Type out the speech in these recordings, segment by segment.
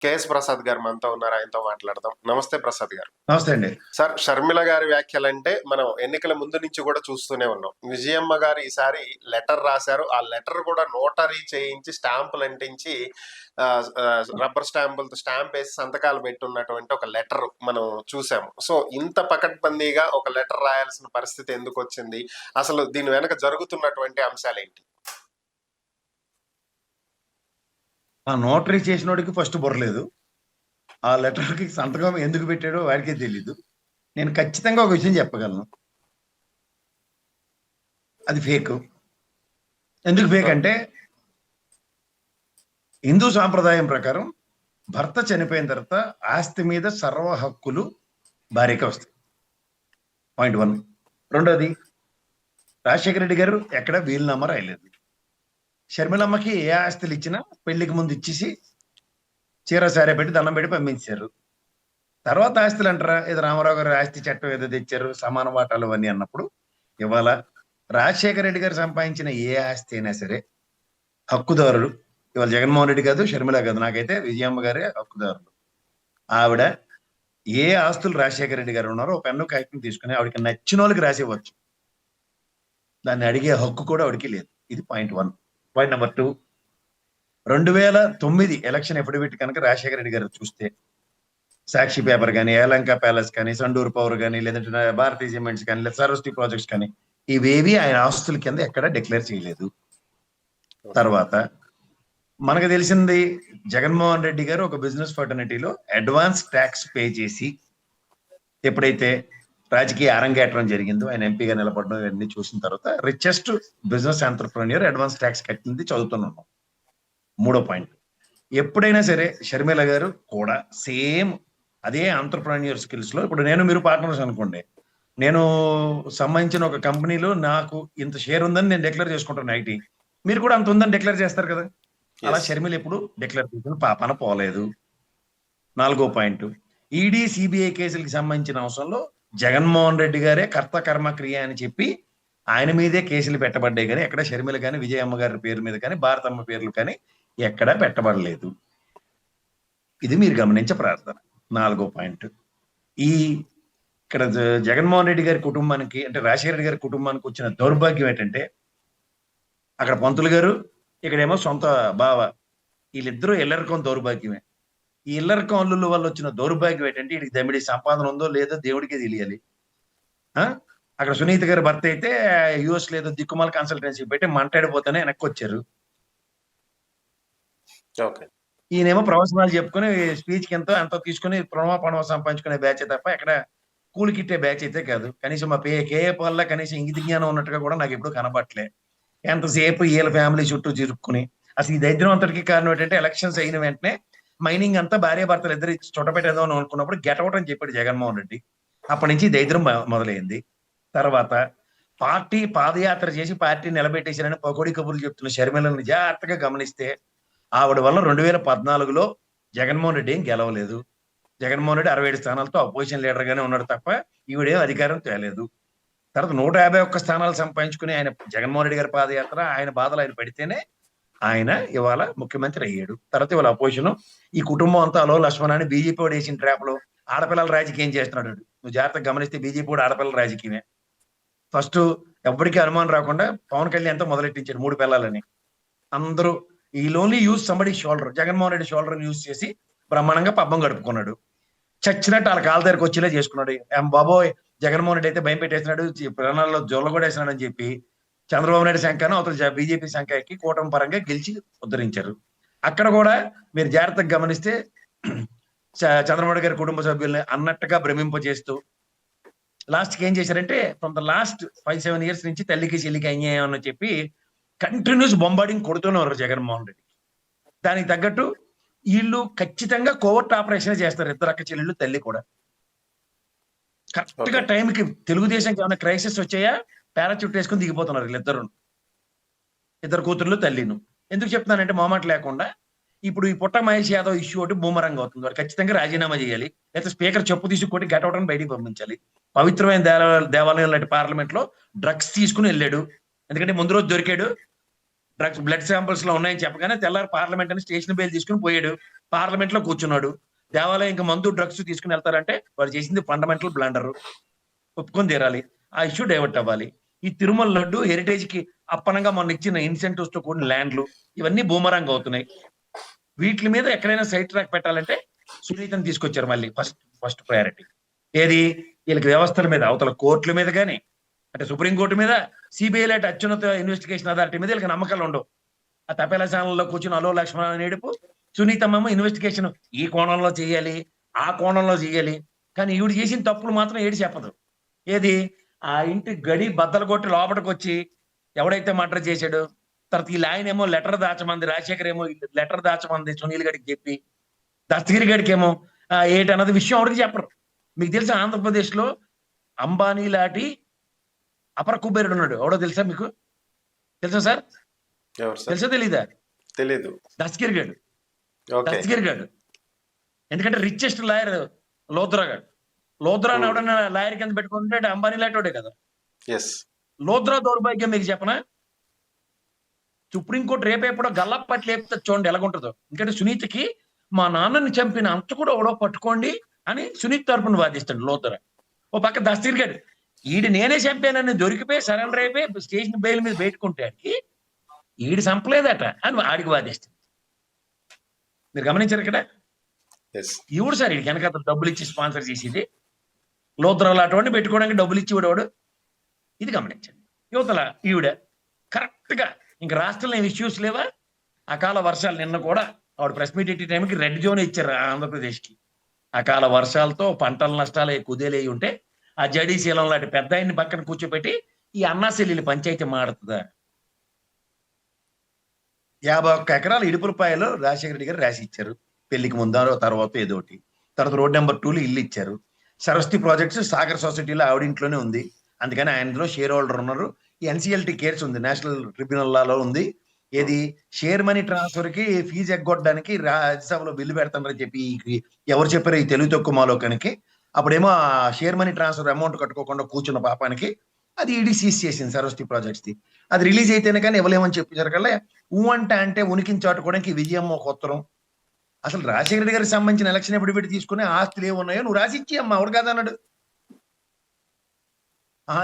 KS Prasad గారు మనతో ఉన్నారు, ఆయనతో మాట్లాడదాం. నమస్తే ప్రసాద్ గారు. నమస్తే అండి. సార్, షర్మిల గారి వ్యాఖ్యలంటే మనం ఎన్నికల ముందు నుంచి కూడా చూస్తూనే ఉన్నాం. విజయమ్మ గారు ఈసారి లెటర్ రాశారు. ఆ లెటర్ కూడా నోటరీ చేయించి స్టాంపులు అంటించి రబ్బర్ స్టాంపులతో స్టాంప్ వేసి సంతకాలు పెట్టున్నటువంటి ఒక లెటర్ మనం చూసాము. సో ఇంత పకడ్బందీగా ఒక లెటర్ రాయాల్సిన పరిస్థితి ఎందుకు వచ్చింది? అసలు దీని వెనక జరుగుతున్నటువంటి అంశాలు ఏంటి? ఆ నోటరీ చేసినోడికి ఫస్ట్ బుర్రలేదు. ఆ లెటర్కి సంతకం ఎందుకు పెట్టాడో వాడికే తెలీదు. నేను ఖచ్చితంగా ఒక విషయం చెప్పగలను, అది ఫేక్. ఎందుకు ఫేక్ అంటే, హిందూ సాంప్రదాయం ప్రకారం భర్త చనిపోయిన తర్వాత ఆస్తి మీద సర్వ హక్కులు భార్యకి వస్తాయి. పాయింట్ 1. రెండోది, రాజశేఖర రెడ్డి గారు ఎక్కడ వీలునామా రాయలేదు. షర్మిలమ్మకి ఏ ఆస్తులు ఇచ్చినా పెళ్లికి ముందు ఇచ్చేసి చీర సారే పెట్టి దండం పెట్టి పంపించారు. తర్వాత ఆస్తులు అంటారా, ఏదో రామారావు గారు ఆస్తి చట్టం ఏదో తెచ్చారు, సమాన వాటాలు అవన్నీ అన్నప్పుడు, ఇవాళ రాజశేఖర రెడ్డి గారు సంపాదించిన ఏ ఆస్తి అయినా సరే హక్కుదారులు ఇవాళ జగన్మోహన్ రెడ్డి కాదు, షర్మిల కాదు, నాకైతే విజయమ్మ గారే హక్కుదారులు. ఆవిడ ఏ ఆస్తులు రాజశేఖర రెడ్డి గారు ఉన్నారో ఒక పెన్ను కాగితం తీసుకుని ఆవిడకి నచ్చిన వాళ్ళకి రాసేవచ్చు. దాన్ని అడిగే హక్కు కూడా ఆవిడకి లేదు. ఇది point 1. Point number 2, 2009 election affidavit కనుక రాజశేఖర రెడ్డి గారు చూస్తే, సాక్షి పేపర్ కానీ, ఏలంక ప్యాలెస్ కానీ, సండూరు పవర్ కానీ, లేదంటే భారతీయ సిమెంట్స్ కానీ, లేదా సరస్వతి ప్రాజెక్ట్స్ కానీ, ఇవేవి ఆయన ఆస్తుల కింద ఎక్కడ డిక్లేర్ చేయలేదు. తర్వాత మనకు తెలిసింది, జగన్మోహన్ రెడ్డి గారు ఒక బిజినెస్ ఫర్టర్నిటీలో అడ్వాన్స్ ట్యాక్స్ పే చేసి ఎప్పుడైతే రాజకీయ అరంగేట్రం జరిగిందో, ఆయన ఎంపీగా నిలబడడం ఇవన్నీ చూసిన తర్వాత richest business entrepreneur advance tax కట్టింది చదువుతున్నాం. 3వ పాయింట్, ఎప్పుడైనా సరే షర్మిల గారు కూడా సేమ్ అదే ఎంటర్ప్రెన్యూర్ స్కిల్స్ లో, ఇప్పుడు మీరు పార్ట్నర్స్ అనుకోండి, నేను సంబంధించిన ఒక కంపెనీలో నాకు ఇంత షేర్ ఉందని నేను డిక్లేర్ చేసుకుంటాను ఐటీ, మీరు కూడా అంత ఉందని డిక్లేర్ చేస్తారు కదా. అలా షర్మిల ఎప్పుడు డిక్లేర్ చేసిన పాపన పోలేదు. 4వ పాయింట్, ఈడీ సిబిఐ కేసులకి సంబంధించిన అవసరంలో జగన్మోహన్ రెడ్డి గారే కర్త కర్మ క్రియ అని చెప్పి ఆయన మీదే కేసులు పెట్టబడ్డాయి, కానీ ఎక్కడ షర్మిల కానీ, విజయమ్మ గారి పేరు మీద కానీ, భారతమ్మ పేర్లు కానీ ఎక్కడా పెట్టబడలేదు. ఇది మీరు గమనించే ప్రార్థన. 4వ పాయింట్, ఇక్కడ జగన్మోహన్ రెడ్డి గారి కుటుంబానికి, అంటే రాజశేఖర రెడ్డి గారి కుటుంబానికి వచ్చిన దౌర్భాగ్యం ఏంటంటే, అక్కడ పంతులు గారు, ఇక్కడేమో సొంత బావ, వీళ్ళిద్దరూ ఇల్లరికం దౌర్భాగ్యమే. ఈ ఇల్లరికం అల్లుల వల్ల వచ్చిన దౌర్భాగ్యం ఏంటంటే, వీడికి దమిడి సంపాదన ఉందో లేదో దేవుడికే తెలియాలి. అక్కడ సునీత గారి భర్త అయితే యుఎస్ లేదో దిక్కుమాల కన్సల్టెన్సీ పెట్టి మంటాడిపోతేనే వెనక్కి వచ్చారు. ఈయనేమో ప్రవచనాలు చెప్పుకుని స్పీచ్ కి ఎంతో తీసుకుని పణవ సంపాదించుకునే బ్యాచ్ తప్ప ఎక్కడ కూలికిట్టే బ్యాచ్ అయితే కాదు. కనీసం మా కేఏ వల్ల కనీసం ఇంగిత జ్ఞానం ఉన్నట్టుగా కూడా నాకు ఎప్పుడు కనబట్టలే. ఎంతసేపు వీళ్ళ ఫ్యామిలీ చుట్టూ చిరుక్కుని, అసలు ఈ దరిద్రం అంతటికి కారణం ఏంటంటే, ఎలక్షన్స్ అయిన వెంటనే మైనింగ్ అంతా భార్యాభర్తలు ఇద్దరు చుట్టపెట్టేదో అని అనుకున్నప్పుడు గెటౌట్ అని చెప్పాడు జగన్మోహన్ రెడ్డి. అప్పటి నుంచి దరిద్రం మొదలైంది. తర్వాత పార్టీ పాదయాత్ర చేసి పార్టీ నిలబెట్టేసారని పకోడీ కబుర్లు చెప్తున్న షర్మిలను జాగ్రత్తగా గమనిస్తే, ఆవిడ వల్ల 2014లో జగన్మోహన్ రెడ్డి ఏం గెలవలేదు. జగన్మోహన్ రెడ్డి 67 స్థానాలతో అపోజిషన్ లీడర్ గానే ఉన్నాడు తప్ప ఈవిడేం అధికారం తేలేదు. తర్వాత 151 స్థానాలు సంపాదించుకుని ఆయన జగన్మోహన్ రెడ్డి గారి పాదయాత్ర, ఆయన బాధలు ఆయన పడితేనే ఆయన ఇవాళ ముఖ్యమంత్రి అయ్యాడు. తర్వాత ఇవాళ అపోజిషన్, ఈ కుటుంబం అంతా అలో లక్ష్మణ్ అని బీజేపీ వాడు వేసిన ట్రాప్ లో ఆడపిల్లల రాజకీయం చేస్తున్నాడు. నువ్వు జాగ్రత్తగా గమనిస్తే బీజేపీ కూడా ఆడపిల్లల రాజకీయమే. ఫస్ట్ ఎవ్వడికి అనుమానం రాకుండా పవన్ కళ్యాణ్ ఎంతో మొదలెట్టించాడు 3 పిల్లలని. అందరూ ఈ only use somebody shoulder, Jaganmohan Reddy shoulder use చేసి బ్రహ్మాండంగా పబ్బం గడుపుకున్నాడు. చచ్చినట్టు వాళ్ళ కాళ్ళ దగ్గరకు వచ్చేలా చేసుకున్నాడు. బాబోయ్, జగన్మోహన్ రెడ్డి అయితే భయం పెట్టేస్తున్నాడు, ప్రాణాల్లో జొల్ల కూడా వేసినాడు అని చెప్పి చంద్రబాబు నాయుడు శంఖను అవతల బీజేపీ శంఖ ఎక్కి కూటమి పరంగా గెలిచి ఉద్ధరించారు. అక్కడ కూడా మీరు జాగ్రత్తగా గమనిస్తే చంద్రబాబు గారి కుటుంబ సభ్యుల్ని అన్నట్టుగా భ్రమింపజేస్తూ లాస్ట్కి ఏం చేశారంటే, ఫ్రమ్ ద లాస్ట్ 5-7 years నుంచి తల్లికి చెల్లికి అన్యాయం అని చెప్పి కంటిన్యూస్ బొంబార్డింగ్ కొడుతూనే ఉన్నారు జగన్మోహన్ రెడ్డి. దానికి తగ్గట్టు వీళ్ళు ఖచ్చితంగా కోవర్ట్ ఆపరేషన్ చేస్తారు. ఇద్దరు అక్క చెల్లెళ్ళు, తల్లి కూడా కరెక్ట్ గా టైంకి తెలుగుదేశంకి ఏమైనా క్రైసిస్ వచ్చాయా పారాచూట్ వేసుకుని దిగిపోతున్నారు వీళ్ళిద్దరు, ఇద్దరు కూతుర్లు తల్లిను. ఎందుకు చెప్తున్నానంటే, మొహమాట లేకుండా, ఇప్పుడు ఈ పుట్ట మహేష్ యాదవ్ ఇష్యూ ఒకటి బూమరంగ్ అవుతుంది. వారు ఖచ్చితంగా రాజీనామా చేయాలి, లేకపోతే స్పీకర్ చెప్పు తీసుకొని గెట్అవుట్ అని బయటికి పంపించాలి. పవిత్రమైన దేవాలయం లాంటి పార్లమెంట్ లో డ్రగ్స్ తీసుకుని వెళ్ళాడు. ఎందుకంటే ముందు రోజు దొరికాడు, డ్రగ్స్ బ్లడ్ శాంపిల్స్ లో ఉన్నాయని చెప్పగానే తెల్లారి పార్లమెంట్ అని స్టేషన్ బెయిల్ తీసుకుని పోయాడు. పార్లమెంట్ లో కూర్చున్నాడు. దేవాలయం ఇంకా మందు డ్రగ్స్ తీసుకుని వెళ్తారంటే వాడు చేసింది ఫండమెంటల్ బ్లండర్, ఒప్పుకొని తీరాలి. ఆ ఇష్యూ డైవర్ట్ అవ్వాలి. ఈ తిరుమల లడ్డు హెరిటేజ్ కి అప్పనంగా మొన్న ఇచ్చిన ఇన్సెంటివ్స్ తో కూడిన ల్యాండ్లు ఇవన్నీ బూమరాంగ్ అవుతున్నాయి. వీటి మీద ఎక్కడైనా సైడ్ ట్రాక్ పెట్టాలంటే సునీతని తీసుకొచ్చారు మళ్ళీ ఫస్ట్ ప్రయారిటీ. ఏది వీళ్ళకి వ్యవస్థల మీద, అవతల కోర్టుల మీద కానీ, అంటే సుప్రీంకోర్టు మీద, సిబిఐ లాంటి అత్యున్నత ఇన్వెస్టిగేషన్ అథారిటీ మీద వీళ్ళకి నమ్మకాలు ఉండవు. ఆ తపేలా ఛానల్లో కూర్చుని అలో లక్ష్మణ అని ఏడుపు, సునీతమ్మ ఇన్వెస్టిగేషన్ ఈ కోణంలో చేయాలి, ఆ కోణంలో చేయాలి. కానీ ఈవిడ చేసిన తప్పులు మాత్రం ఏడు చెప్పదు. ఏది ఆ ఇంటి గడి బద్దలు కొట్టి లోపలికి వచ్చి ఎవడైతే మర్డర్ చేశాడు, తర్వాత ఈ ఆయన ఏమో లెటర్ దాచమంది, రాజశేఖర్ ఏమో లెటర్ దాచమంది సునీల్ గడికి చెప్పి, దస్తగిరి గడికి ఏమో ఏటన్నది విషయం ఎవరికి చెప్పరు. మీకు తెలుసా ఆంధ్రప్రదేశ్ లో అంబానీ లాంటి అపర కుబేరుడు ఉన్నాడు, ఎవడో తెలుసా మీకు? తెలుసా సార్? తెలుసా తెలీదా? తెలీదు. దస్తగిరి గడు. ఎందుకంటే రిచెస్ట్ లాయర్ లోద్రా గాడు. లోద్రా అని ఎవడన్నా లాయర్ కింద పెట్టుకుంటే అంబానీ లాంటి కదా. లోద్రా దౌర్భాగ్యం మీకు చెప్పనా, సుప్రీంకోర్టు రేపేపడో గల్లప్పటి లేపితే చూడండి ఎలాగుంటుందో. ఎందుకంటే సునీతకి మా నాన్నని చంపిన అంత కూడా ఎవడో పట్టుకోండి అని సునీత్ తరపున వాదిస్తాడు లోద్రా. ఓ పక్క దస్తగిరి గడు ఈడు నేనే చంపానని దొరికిపోయి సరెండర్ అయిపోయి స్టేషన్ బెయిల్ మీద పెట్టుకుంటాడికి ఈడు చంపలేదట అని ఆడికి వాదిస్తుంది. మీరు గమనించారు ఇక్కడ? ఈవిడు సార్ ఈడికి వెనక డబ్బులు ఇచ్చి స్పాన్సర్ చేసేది, లోద్రాలు అటువంటి పెట్టుకోవడానికి డబ్బులు ఇచ్చి వాడు. ఇది గమనించండి. యువతల ఈవిడ కరెక్ట్ గా ఇంక రాష్ట్రంలో ఏం ఇష్యూస్ లేవా, అకాల వర్షాలు నిన్న కూడా ఆవిడ ప్రెస్ మీట్ ఎట్టి టైంకి రెడ్ జోన్ ఇచ్చారు ఆంధ్రప్రదేశ్ కి. అకాల వర్షాలతో పంటల నష్టాలు కుదేలే ఉంటే ఆ జడీశీలం లాంటి పెద్ద ఆయన్ని పక్కన కూర్చోపెట్టి ఈ అన్నాశల్లి పంచాయతీ మాడుతుందా? 51 ఎకరాలు ఇడుపులపాయలో రాజశేఖర రెడ్డి గారు రాసి ఇచ్చారు పెళ్లికి ముందో తర్వాత ఏదోటి. తర్వాత రోడ్ నెంబర్ 2లో ఇల్లు ఇచ్చారు. సరస్వతి ప్రాజెక్ట్స్ సాగర్ సొసైటీలో ఆవిడింట్లోనే ఉంది, అందుకని ఆయనలో షేర్ హోల్డర్ ఉన్నారు. ఈ ఎన్సిఎల్టీ కేర్స్ ఉంది, నేషనల్ ట్రిబ్యునల్ లాలో ఉంది. ఏది షేర్ మనీ ట్రాన్స్ఫర్ కి ఫీజు ఎగ్గొట్టడానికి రాజ్యసభలో బిల్లు పెడతానని చెప్పి ఎవరు చెప్పారు? ఈ తెలుగు తక్కువ మాలోకానికి. అప్పుడేమో ఆ షేర్ మనీ ట్రాన్స్ఫర్ అమౌంట్ కట్టుకోకుండా కూర్చున్న పాపానికి అది ఈడీ సీజ్ చేసింది సరస్వతి ప్రాజెక్ట్స్ ది. అది రిలీజ్ అయితేనే కానీ ఇవ్వలేమని చెప్పారు కల్లా అంటే ఉనికిని చాటుకోవడానికి విజయమ్మ ఒక ఉత్తరం. అసలు రాజశేఖర రెడ్డి గారికి సంబంధించిన ఎలక్షన్ ఎప్పుడు పెట్టి తీసుకునే ఆస్తులు ఏమున్నాయో నువ్వు రాసిచ్చి అమ్మ ఎవడు కాదన్నాడు.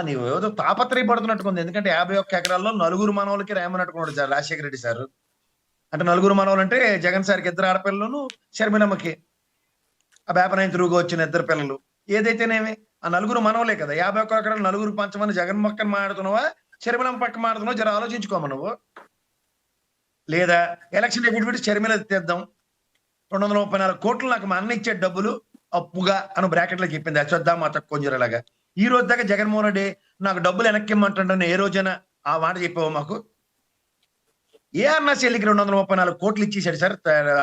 నీవు ఏదో తాపత్రయపడుతున్నట్టుకుంది. ఎందుకంటే 51 ఎకరాల్లో 4 మనవులకి రేమనట్టుకున్నాడు రాజశేఖర రెడ్డి సార్. అంటే 4 మనవులు అంటే జగన్ సార్కి 2 ఆడపిల్లలను, షర్మిలమ్మకి ఆ బేపనాయన తిరుగుగా వచ్చిన 2 పిల్లలు. ఏదైతేనేమి ఆ 4 మనవలే కదా. 51 ఎకరాలు 4 పంచమని జగన్ పక్కన మాడుతున్నావా, షర్మిలమ్మ పక్కన మాడుతున్నావా, జర ఆలోచించుకోమా నువ్వు. లేదా ఎలక్షన్ ఎప్పుడు పెట్టి షర్మిల తీద్దాం, 234 కోట్లు నాకు మా అన్న ఇచ్చే డబ్బులు అప్పుగా అని బ్రాకెట్లో చెప్పింది అశ్వత్థామ మా కొంజరలాగా. ఈ రోజు దాకా జగన్మోహన్ రెడ్డి నాకు డబ్బులు వెనక్కిమ్మంటాడని ఏ రోజైనా ఆ మాట చెప్పావు మాకు? ఏ అన్న చెల్లికి 234 కోట్లు ఇచ్చేసాడు సార్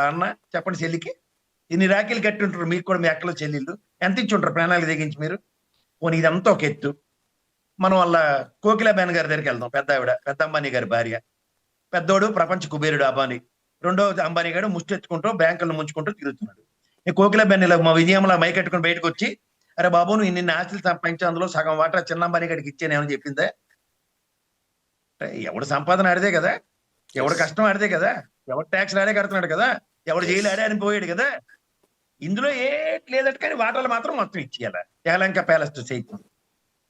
అన్న? చెప్పండి చెల్లికి. ఇన్ని రాఖీలు కట్టి ఉంటారు మీకు కూడా, మీ అక్కలు చెల్లెళ్ళు ఎంత ఇచ్చి ఉంటారు ప్రాణాలకు తెగించి మీరు? పోనీ ఇదంతా ఒక ఎత్తు. మనం వాళ్ళ కోకిలాబేన్ గారి దగ్గరికి వెళ్దాం. పెద్ద ఆవిడ, పెద్ద అంబానీ గారి భార్య. పెద్దోడు ప్రపంచ కుబేరుడు అంబానీ, రెండో అంబానీ గారు ముష్టి ఎత్తుకుంటూ బ్యాంకులను ముంచుకుంటూ తిరుగుతున్నాడు. ఈ కోకిలాబేన్ ఇలా మా విజయంలో మైకెట్టుకుని బయటకు వచ్చి, అరే బాబు నువ్వు ఇన్ని ఆస్తులు సంపాదించి అందులో సగం వాటా చిన్న అంబానీ గారికి ఇచ్చానేమని చెప్పిందే. ఎవడు సంపాదన ఆడితే కదా, ఎవడు కష్టం ఆడితే కదా, ఎవడు ట్యాక్స్ ఆడే కడుతున్నాడు కదా, ఎవడు జైలు ఆడే అని పోయాడు కదా. ఇందులో ఏ లేదట కానీ వాటాలు మాత్రం మొత్తం ఇచ్చేయాల యలహంక ప్యాలెస్ తో సైతం.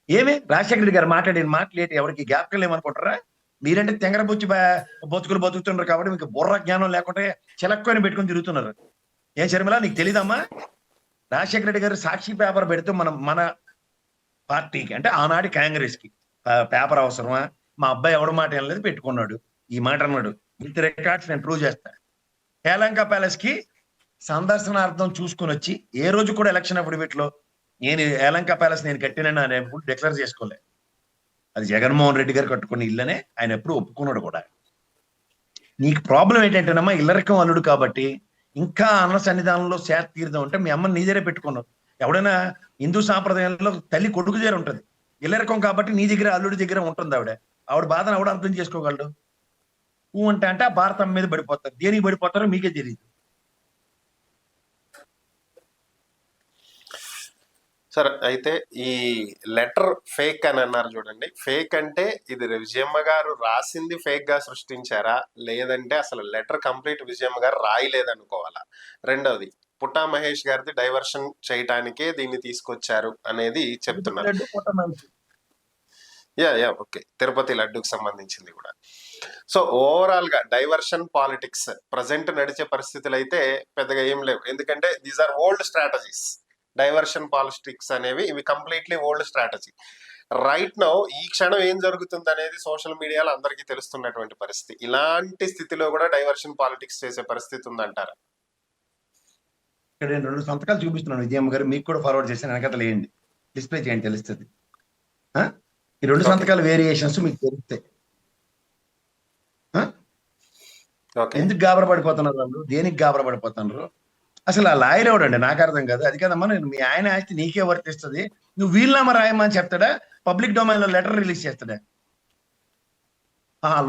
ఏమి రాజశేఖర రెడ్డి గారు మాట్లాడిన మాటలేటి ఎవరికి జ్ఞాపకం లేమనుకుంటారా? మీరంటే తెంగర బొచ్చి బతుకులు బతుకుతున్నారు కాబట్టి మీకు బుర్ర జ్ఞానం లేకుంటే చిలక్కుని పెట్టుకుని తిరుగుతున్నారు. ఏం శర్మిల నీకు తెలీదమ్మా? రాజశేఖర రెడ్డి గారు సాక్షి పేపర్ పెడితే మన పార్టీకి అంటే ఆనాటి కాంగ్రెస్ కి పేపర్ అవసరమా? మా అబ్బాయి ఎవడ మాట ఏం లేదు పెట్టుకున్నాడు, ఈ మాట అన్నాడు. విత్ రికార్డ్స్ నేను ప్రూవ్ చేస్తా. యలహంక ప్యాలెస్ కి సందర్శనార్థం చూసుకుని వచ్చి ఏ రోజు కూడా ఎలక్షన్ అప్పుడు వీటిలో నేను యలహంక ప్యాలెస్ నేను కట్టినని ఆయన ఎప్పుడు డిక్లేర్ చేసుకోలే. అది జగన్మోహన్ రెడ్డి గారు కట్టుకున్న ఇల్లనే ఆయన ఎప్పుడు ఒప్పుకున్నాడు కూడా. నీకు ప్రాబ్లం ఏంటంటేనమ్మా, ఇల్లరకం అల్లుడు కాబట్టి ఇంకా అన్న సన్నిధానంలో శాత తీరుదాం అంటే మీ అమ్మని నీ దగ్గరే పెట్టుకున్నావు. ఎవడైనా హిందూ సాంప్రదాయంలో తల్లి కొడుకు దగ్గర ఉంటది, ఇల్లరకం కాబట్టి నీ దగ్గర అల్లుడి దగ్గర ఉంటుంది. ఆవిడ బాధను ఆవిడ అర్థం చేసుకోగలడు. అంటే ఆ భారతం మీద పడిపోతారు. దేనికి పడిపోతారో మీకే తెలియదు. సార్ అయితే ఈ లెటర్ ఫేక్ అని అన్నారు చూడండి. ఫేక్ అంటే ఇది విజయమ్మ గారు రాసింది ఫేక్ గా సృష్టించారా, లేదంటే అసలు లెటర్ కంప్లీట్ విజయమ్మ గారు రాయలేదనుకోవాలా? రెండవది, పుట్టా మహేష్ గారిది డైవర్షన్ చేయటానికే దీన్ని తీసుకొచ్చారు అనేది చెప్తున్నారు. లడ్డు పుట్టమనేసి. యా ఓకే, తిరుపతి లడ్డూకి సంబంధించింది కూడా. సో ఓవరాల్ గా డైవర్షన్ పాలిటిక్స్ ప్రజెంట్ నడిచే పరిస్థితులు అయితే పెద్దగా ఏం లేవు. ఎందుకంటే these are old strategies. Diversion politics అనేవి ఇవి completely old strategy. Right now ఈ క్షణం ఏం జరుగుతుంది అనేది సోషల్ మీడియాలో అందరికీ తెలుస్తున్నటువంటి పరిస్థితి. ఇలాంటి స్థితిలో కూడా డైవర్షన్ పాలిటిక్స్ చేసే పరిస్థితి ఉందంటారా? ఇక్కడ నేను 2 సంతకాలు చూపిస్తున్నాను విజయమ్మ గారు, మీకు కూడా ఫార్వర్డ్ చేశాను, వెనకతలు వేయండి, డిస్ప్లే చేయండి, తెలుస్తుంది. ఈ 2 సంతకాల వేరియేషన్స్ మీకు తెలుస్తాయి. ఎందుకు గాబరపడిపోతున్నారు వాళ్ళు, దేనికి గాబరపడిపోతున్నారు? అసలు ఆ లాయర్ ఎవడండి, నాకు అర్థం కాదు. అది కదమ్మా, నేను మీ ఆయన ఆస్తి నీకే వర్తిస్తుంది, నువ్వు వీలునామా రాయమని చెప్తాడా, పబ్లిక్ డొమైన్ లో లెటర్ రిలీజ్ చేస్తాడా?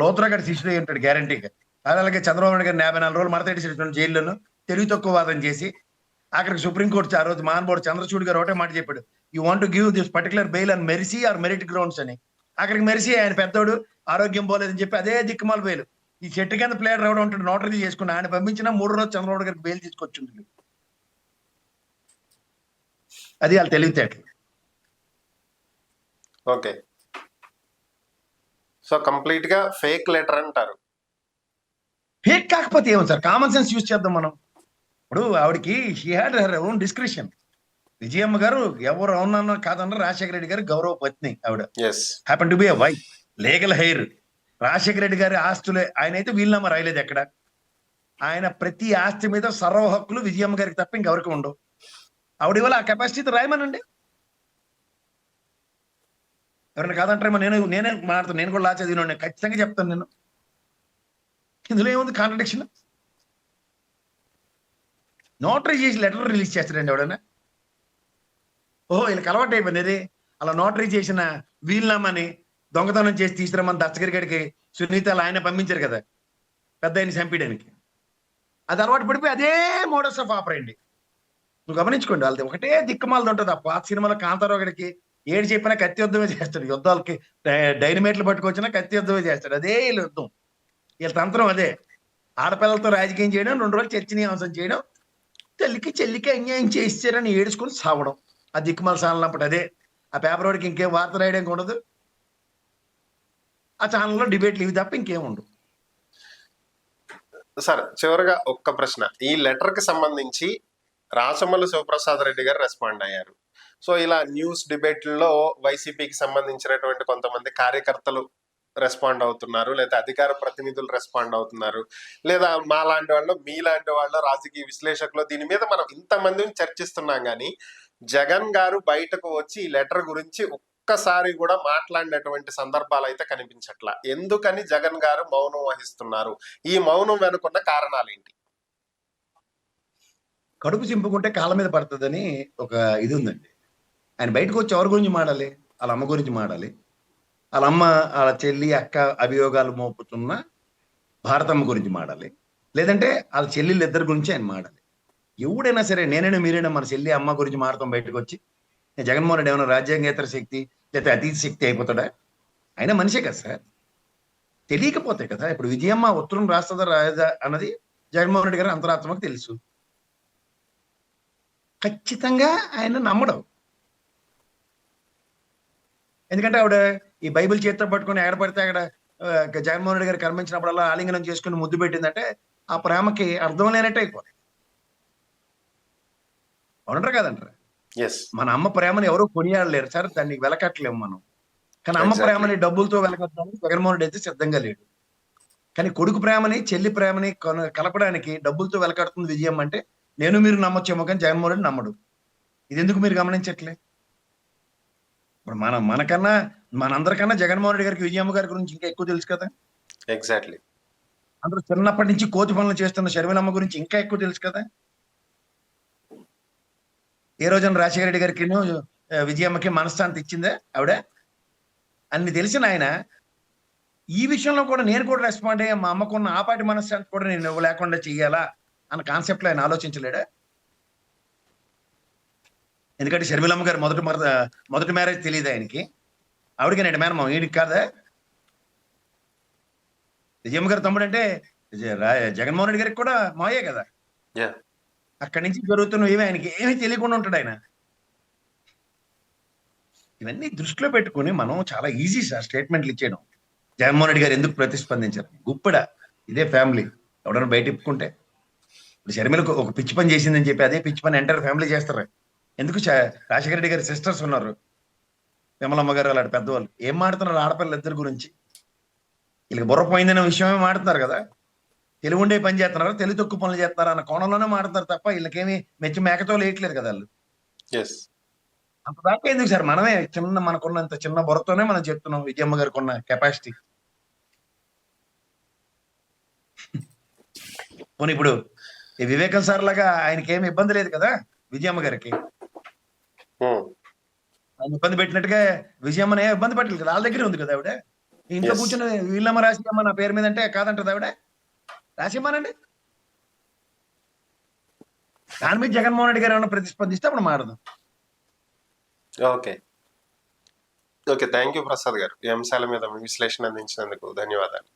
లోతురా గడి శిష్యుడు అయి ఉంటాడు గ్యారంటీగా. అలాగే చంద్రబాబు నాయుడు గారు 54 రోజులు మడతేటి జైల్లోను తెలివి తక్కువ వాదం చేసి ఆఖరికి సుప్రీంకోర్టు ఆ రోజు మహానుభావుడు చంద్రచూడ్ గారు ఒకటే మాట చెప్పాడు, you want to give this particular bail and mercy or merit grounds అని. అక్కడికి మెరిసీ ఆయన పెద్దోడు, ఆరోగ్యం పోలేదని చెప్పి అదే దిక్కుమాల బెయిల్. ఈ చెట్టు కింద ప్లేయర్ ఎవడో ఉంటాడు, నోటరీ చేసుకుని ఆయన పంపించిన 3 రోజు చంద్రబాబు గారికి బెయిల్ తీసుకొచ్చింది. అది వాళ్ళు తెలివితేటలు. ఓకే, సో కంప్లీట్ గా ఫేక్ లెటర్ అంటారు. ఫేక్ కాకపోతే ఏమో సార్, కామన్ సెన్స్ యూజ్ చేద్దాం మనం. ఇప్పుడు ఆవిడకి she had her own description. Vijayamma గారు ఎవరు అవునన్నా కాదన్న రాజశేఖర రెడ్డి గారు గౌరవ పత్ని ఆవిడ. Happen to be a wife, legal heir. Rajasekhara Reddy గారి ఆస్తులే, ఆయన అయితే వీలునామా రాయలేదు ఎక్కడ. ఆయన ప్రతి ఆస్తి మీద సర్వ హక్కులు విజయమ్మ గారికి తప్ప ఇంకెవరికి ఉండవు. ఆవిడ ఇవాళ ఆ కెపాసిటీ రాయమనండి, ఎవరైనా కాదంటారేమో. నేనే మాట్లాడుతాను, నేను కూడా లా చదివిన ఖచ్చితంగా చెప్తాను నేను. ఇందులో ఏముంది కాంట్రడిక్షన్? నోటరీ చేసి లెటర్ రిలీజ్ చేస్తాడండి ఎవడన్నా? ఓహో, వీళ్ళకి అలవాటు అయిపోయింది అది. అలా నోటరీ చేసిన వీలునామాని దొంగతనం చేసి తీసుకురమ్మని దస్తగిరి గడికి సునీతలు ఆయన పంపించారు కదా పెద్ద ఆయన చంపేయడానికి. అది అలవాటు పడిపోయి అదే మోడల్స్ ఆఫ్ ఆపరేండి. నువ్వు గమనించుకోండి, వాళ్ళది ఒకటే దిక్కుమాలది ఉంటుంది. ఆ పాత సినిమాలో కాంతారావు గడికి ఏడు చెప్పినా కత్తి యుద్ధమే చేస్తాడు, యుద్ధాలకి డైనమేట్లు పట్టుకొచ్చినా కత్తి యుద్ధమే చేస్తాడు. అదే వీళ్ళ యుద్ధం, వీళ్ళ తంత్రం అదే. ఆడపిల్లలతో రాజకీయం చేయడం, 2 రోజులు చర్చనీయాంశం చేయడం, చెల్లికి అన్యాయం చేస్తారని ఏడుచుకొని సావడం. ఆ దిక్కుమాల సాలనప్పుడు అదే. ఆ పేపర్ వాడికి ఇంకేం వార్త రాయడానికి ఉండదు, ఆ ఛానల్లో డిబేట్లు ఇవి తప్ప ఇంకేం ఉండదు. సార్ చివరిగా ఒక్క ప్రశ్న. ఈ లెటర్ కి సంబంధించి రాచమల్లు శివప్రసాద్ రెడ్డి గారు రెస్పాండ్ అయ్యారు. సో ఇలా న్యూస్ డిబేట్లలో వైసీపీకి సంబంధించినటువంటి కొంతమంది కార్యకర్తలు రెస్పాండ్ అవుతున్నారు, లేదా అధికార ప్రతినిధులు రెస్పాండ్ అవుతున్నారు, లేదా మా లాంటి వాళ్ళు, మీలాంటి వాళ్ళు, రాజకీయ విశ్లేషకులు, దీని మీద మనం ఇంతమందిని చర్చిస్తున్నాం. కానీ జగన్ గారు బయటకు వచ్చి ఈ లెటర్ గురించి ఒక్కసారి కూడా మాట్లాడినటువంటి సందర్భాలు అయితే కనిపించట్లా. ఎందుకని జగన్ గారు మౌనం వహిస్తున్నారు? ఈ మౌనం వెనుకున్న కారణాలు ఏంటి? కడుపు చింపుకుంటే కాళ్ళ మీద పడుతుందని ఒక ఇది ఉందండి. ఆయన బయటకు వచ్చి ఎవరి గురించి మాడాలి? వాళ్ళ అమ్మ గురించి మాడాలి. వాళ్ళ అమ్మ, వాళ్ళ చెల్లి, అక్క అభియోగాలు మోపుతున్న భారతమ్మ గురించి మాడాలి. లేదంటే వాళ్ళ చెల్లెళ్ళు ఇద్దరి గురించి ఆయన మాడాలి. ఎవడైనా సరే, నేనైనా మీరైనా మన చెల్లి అమ్మ గురించి మాడతాం బయటకు వచ్చి. జగన్మోహన్ రెడ్డి ఏమైనా రాజ్యాంగేతర శక్తి లేకపోతే అతీత శక్తి అయిపోతాడా? ఆయన మనిషే కదా సార్, తెలియకపోతే కదా. ఇప్పుడు విజయమ్మ ఉత్తరం రాస్తుందా రాదా అన్నది జగన్మోహన్ రెడ్డి గారు అంతరాత్మకు తెలుసు. ఖచ్చితంగా ఆయన నమ్మడం. ఎందుకంటే ఆవిడ ఈ బైబిల్ చేతితో పట్టుకుని ఎక్కడ పడితే అక్కడ జగన్మోహన్ రెడ్డి గారు కర్మించినప్పుడల్లా ఆలింగనం చేసుకుని ముద్దు పెట్టిందంటే ఆ ప్రేమకి అర్థం లేనట్టు అయిపోతుంది. అవునంటారు కదంటారా? మన అమ్మ ప్రేమని ఎవరు కొనియాడలేరు సార్, దాన్ని వెలకట్లేము మనం. కానీ అమ్మ ప్రేమని డబ్బులతో వెలకట్టడానికి జగన్మోహన్ రెడ్డి అయితే సిద్ధంగా లేడు. కానీ కొడుకు ప్రేమని, చెల్లి ప్రేమని కలపడానికి డబ్బులతో వెలకడుతుంది విజయం. అంటే నేను మీరు నమ్మొచ్చేమో, కానీ జగన్మోహన్ రెడ్డి నమ్మడు. ఇది ఎందుకు మీరు గమనించట్లే? ఇప్పుడు మనకన్నా, మనందరికన్నా జగన్మోహన్ రెడ్డి గారికి విజయమ్మ గారి గురించి ఇంకా ఎక్కువ తెలుసు కదా. ఎగ్జాక్ట్లీ. అందరూ చిన్నప్పటి నుంచి కోతి పనులు చేస్తున్న షర్మిలమ్మ గురించి ఇంకా ఎక్కువ తెలుసు కదా. ఏ రోజున రాజశేఖర రెడ్డి గారికి విజయమ్మకి మనశ్శాంతి ఇచ్చిందా ఆవిడ? అన్ని తెలిసిన ఆయన ఈ విషయంలో కూడా నేను కూడా రెస్పాండ్ అయ్యా, మా అమ్మకున్న ఆపాటి మనశ్శాంతి కూడా నేను లేకుండా చెయ్యాలా అన్న కాన్సెప్ట్ లో ఆయన ఆలోచించలేడా? ఎందుకంటే షర్మిలమ్మ గారు మొదటి మ్యారేజ్ తెలియదు ఆయనకి. ఆవిడకేనండి మేనమామ, ఈయనకి కాదా? విజయమ్మ గారి తమ్ముడు అంటే జగన్మోహన్ రెడ్డి గారికి కూడా మాయే కదా. యా అక్కడి నుంచి జరుగుతున్న ఏమి ఆయనకి ఏమీ తెలియకుండా ఉంటాడు ఆయన. ఇవన్నీ దృష్టిలో పెట్టుకుని మనం చాలా ఈజీ సార్ స్టేట్మెంట్లు ఇచ్చేయడం. జగన్మోహన్ రెడ్డి గారు ఎందుకు ప్రతిస్పందించారు? గుప్పెడ ఇదే ఫ్యామిలీ ఎవడన్నా బయట ఇప్పుకుంటే. ఇప్పుడు షర్మిలకు ఒక పిచ్చి పని చేసిందని చెప్పి అదే పిచ్చి పని ఎంటైర్ ఫ్యామిలీ చేస్తారు. ఎందుకు రాజశేఖర రెడ్డి గారి సిస్టర్స్ ఉన్నారు, విమలమ్మ గారు అలాంటి పెద్దవాళ్ళు ఏం మాడుతున్నారు ఆడపిల్లలు ఇద్దరు గురించి? వీళ్ళకి బుర్ర పోయిందనే విషయమే మాడుతున్నారు కదా. తెలివి ఉండే పని చేస్తున్నారా, తెలివి తక్కువ పనులు చేస్తున్నారా అన్న కోణంలోనే మాడుతున్నారు తప్ప వీళ్ళకేమి మెచ్చి మేకతో లేయట్లేదు కదా వాళ్ళు. ఎస్ అంత దాకా ఎందుకు సార్? మనమే మనకున్నంత చిన్న బుర్రతోనే మనం చెప్తున్నాం విజయమ్మ గారికి ఉన్న కెపాసిటీ. పోనీ ఇప్పుడు ఈ వివేకం సార్ లాగా ఆయనకి ఏమి ఇబ్బంది లేదు కదా విజయమ్మ గారికి. ఆయన ఇబ్బంది పెట్టినట్టుగా విజయమ్మని ఇబ్బంది పెట్టలేదు కదా, వాళ్ళ దగ్గరే ఉంది కదా ఆవిడ. ఇంట్లో Yes. కూర్చొని వీళ్ళమ్మ రాసియమ్మ నా పేరు మీద అంటే కాదంటది ఆవిడ. రాసిమ్మనండి. దాని మీద జగన్మోహన్ రెడ్డి గారు ఏమైనా ప్రతిస్పందిస్తే అప్పుడు మాడదాం. Okay okay thank you Prasad గారు. ఈ అంశాల మీద మీ విశ్లేషణ అందించినందుకు ధన్యవాదాలు.